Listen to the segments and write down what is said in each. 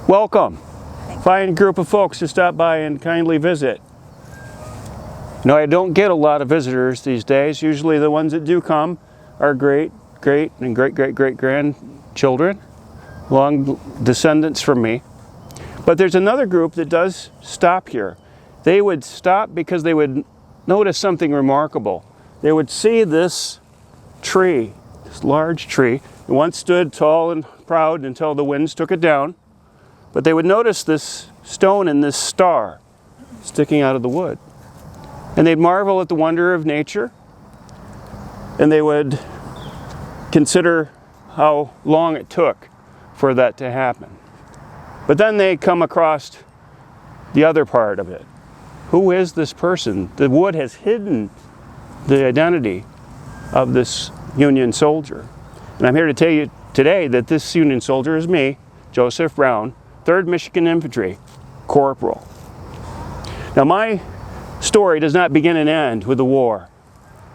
Welcome. Fine group of folks to stop by and kindly visit. You know, I don't get a lot of visitors these days. Usually the ones that do come are great and great grandchildren, long descendants from me. But there's another group that does stop here. They would stop because they would notice something remarkable. They would see this tree, this large tree. It once stood tall and proud until the winds took it down. But they would notice this stone and this star sticking out of the wood. And they'd marvel at the wonder of nature. And they would consider how long it took for that to happen. But then they come across the other part of it. Who is this person? The wood has hidden the identity of this Union soldier. And I'm here to tell you today that this Union soldier is me, Joseph Brown, 3rd Michigan Infantry, Corporal. Now my story does not begin and end with the war.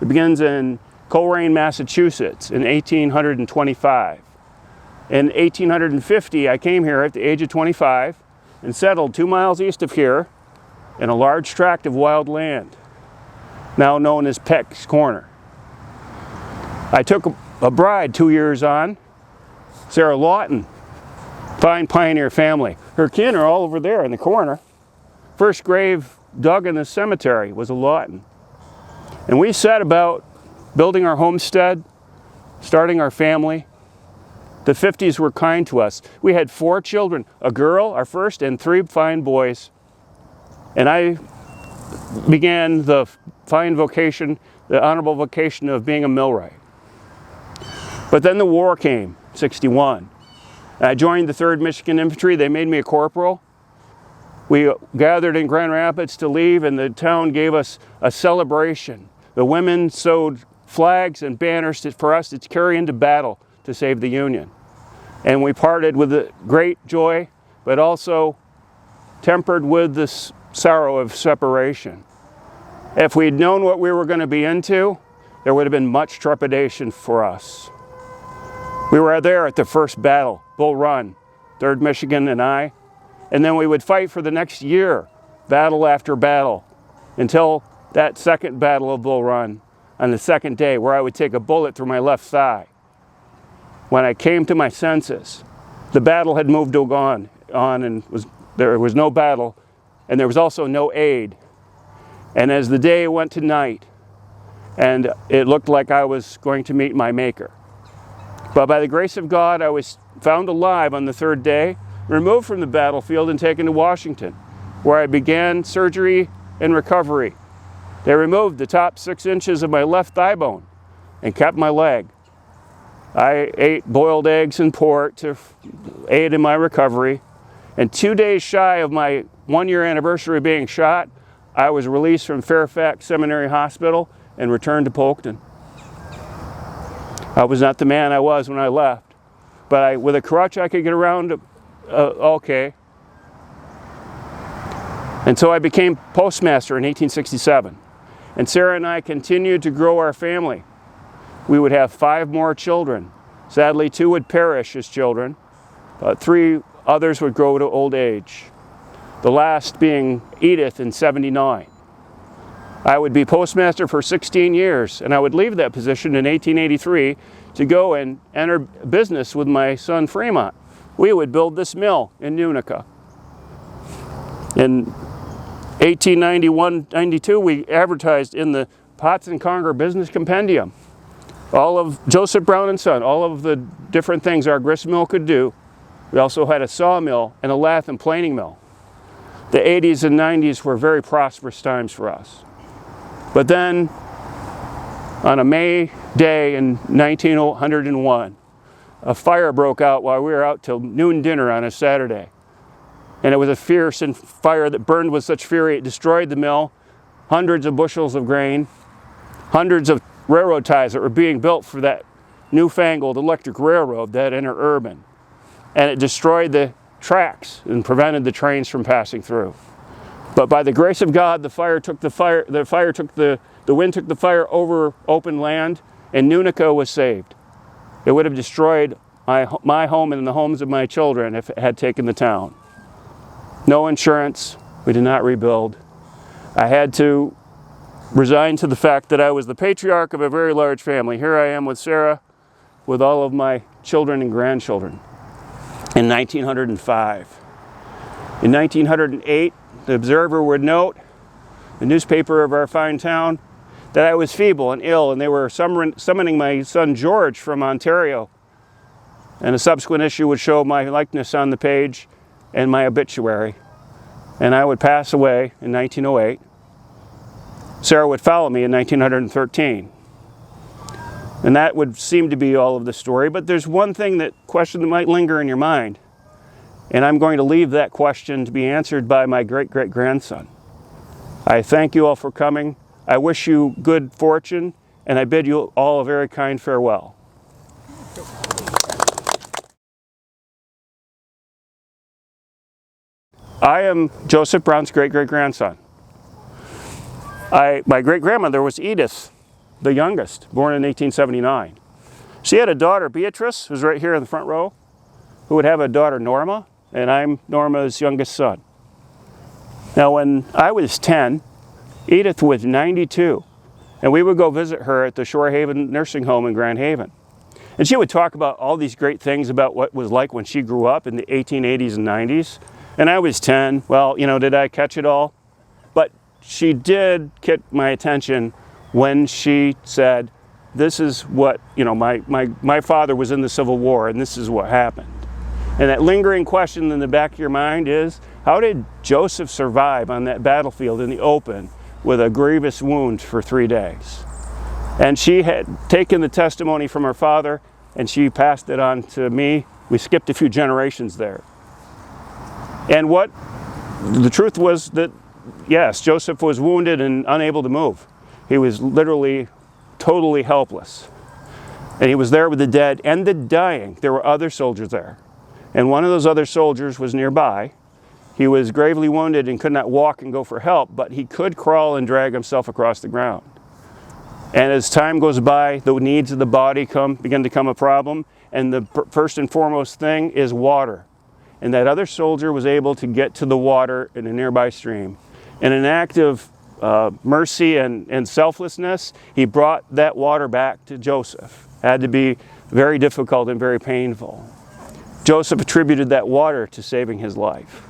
It begins in Coleraine, Massachusetts in 1825. In 1850, I came here at the age of 25 and settled 2 miles east of here in a large tract of wild land, now known as Peck's Corner. I took a bride 2 years on, Sarah Lawton, fine pioneer family. Her kin are all over there in the corner. First grave dug in the cemetery was a Lawton. And we set about building our homestead, starting our family. The 50s were kind to us. We had 4 children, a girl, our first, and 3 fine boys. And I began the fine vocation, the honorable vocation of being a millwright. But then the war came, 61. I joined the 3rd Michigan Infantry. They made me a corporal. We gathered in Grand Rapids to leave, and the town gave us a celebration. The women sewed flags and banners for us to carry into battle to save the Union. And we parted with a great joy, but also tempered with the sorrow of separation. If we'd known what we were going to be into, there would have been much trepidation for us. We were there at the first battle, Bull Run, 3rd Michigan and I, and then we would fight for the next year, battle after battle, until that second battle of Bull Run on the second day, where I would take a bullet through my left thigh. When I came to my senses, the battle had moved on and there was no battle, and there was also no aid. And as the day went to night, and it looked like I was going to meet my maker. But by the grace of God, I was found alive on the 3rd day, removed from the battlefield and taken to Washington, where I began surgery and recovery. They removed the top 6 inches of my left thigh bone and kept my leg. I ate boiled eggs and pork to aid in my recovery. And 2 days shy of my 1-year anniversary of being shot, I was released from Fairfax Seminary Hospital and returned to Polkton. I was not the man I was when I left, but with a crutch I could get around okay. And so I became postmaster in 1867. And Sarah and I continued to grow our family. We would have 5 more children. Sadly, 2 would perish as children, but 3 others would grow to old age. The last being Edith in 79. I would be postmaster for 16 years, and I would leave that position in 1883 to go and enter business with my son Fremont. We would build this mill in Unica. In 1891-92, we advertised in the Potts and Conger Business Compendium all of Joseph Brown and Son, all of the different things our grist mill could do. We also had a sawmill and a lathe and planing mill. The 80s and 90s were very prosperous times for us. But then, on a May day in 1901, a fire broke out while we were out till noon dinner on a Saturday. And it was a fierce fire that burned with such fury it destroyed the mill, hundreds of bushels of grain, hundreds of railroad ties that were being built for that newfangled electric railroad, that interurban. And it destroyed the tracks and prevented the trains from passing through. But by the grace of God, the wind took the fire over open land, and Unica was saved. It would have destroyed my home and the homes of my children if it had taken the town. no insurance. We did not rebuild. I had to resign to the fact that I was the patriarch of a very large family. Here I am with Sarah, with all of my children and grandchildren, in 1905. In 1908, the Observer would note, the newspaper of our fine town, that I was feeble and ill, and they were summoning my son George from Ontario. And a subsequent issue would show my likeness on the page and my obituary. And I would pass away in 1908. Sarah would follow me in 1913. And that would seem to be all of the story, but there's one question that might linger in your mind. And I'm going to leave that question to be answered by my great-great-grandson. I thank you all for coming. I wish you good fortune, and I bid you all a very kind farewell. I am Joseph Brown's great-great-grandson. My great-grandmother was Edith, the youngest, born in 1879. She had a daughter, Beatrice, who's right here in the front row, who would have a daughter, Norma, and I'm Norma's youngest son. Now, when I was 10, Edith was 92, and we would go visit her at the Shore Haven Nursing Home in Grand Haven. And she would talk about all these great things about what it was like when she grew up in the 1880s and 90s. And I was 10. Well, did I catch it all? But she did get my attention when she said, this is what, my father was in the Civil War, and this is what happened. And that lingering question in the back of your mind is, how did Joseph survive on that battlefield in the open with a grievous wound for 3 days? And she had taken the testimony from her father, and she passed it on to me. We skipped a few generations there. And the truth was that, yes, Joseph was wounded and unable to move. He was literally totally helpless. And he was there with the dead and the dying. There were other soldiers there. And one of those other soldiers was nearby. He was gravely wounded and could not walk and go for help, but he could crawl and drag himself across the ground. And as time goes by, the needs of the body begin to become a problem, and the first and foremost thing is water. And that other soldier was able to get to the water in a nearby stream. In an act of mercy and selflessness, he brought that water back to Joseph. It had to be very difficult and very painful. Joseph attributed that water to saving his life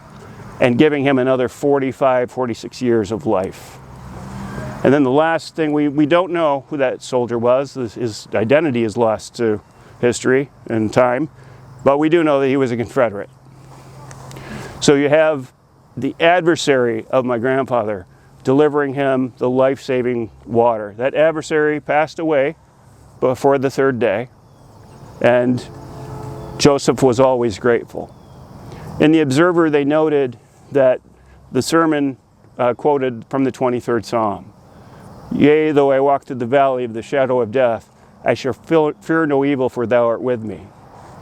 and giving him another 45, 46 years of life. And then the last thing, we don't know who that soldier was. His identity is lost to history and time, but we do know that he was a Confederate. So you have the adversary of my grandfather delivering him the life-saving water. That adversary passed away before the third day, and Joseph was always grateful. In the Observer, they noted that the sermon quoted from the 23rd Psalm. Yea, though I walk through the valley of the shadow of death, I shall fear no evil, for thou art with me.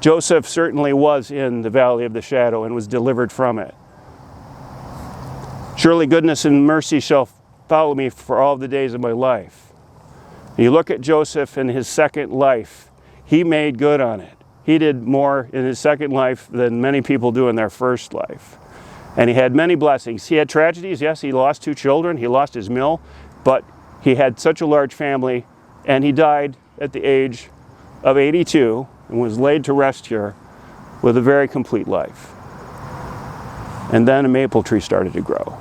Joseph certainly was in the valley of the shadow and was delivered from it. Surely goodness and mercy shall follow me for all the days of my life. And you look at Joseph in his second life, he made good on it. He did more in his second life than many people do in their first life. And he had many blessings. He had tragedies. Yes, he lost 2 children. He lost his mill. But he had such a large family, and he died at the age of 82 and was laid to rest here with a very complete life. And then a maple tree started to grow.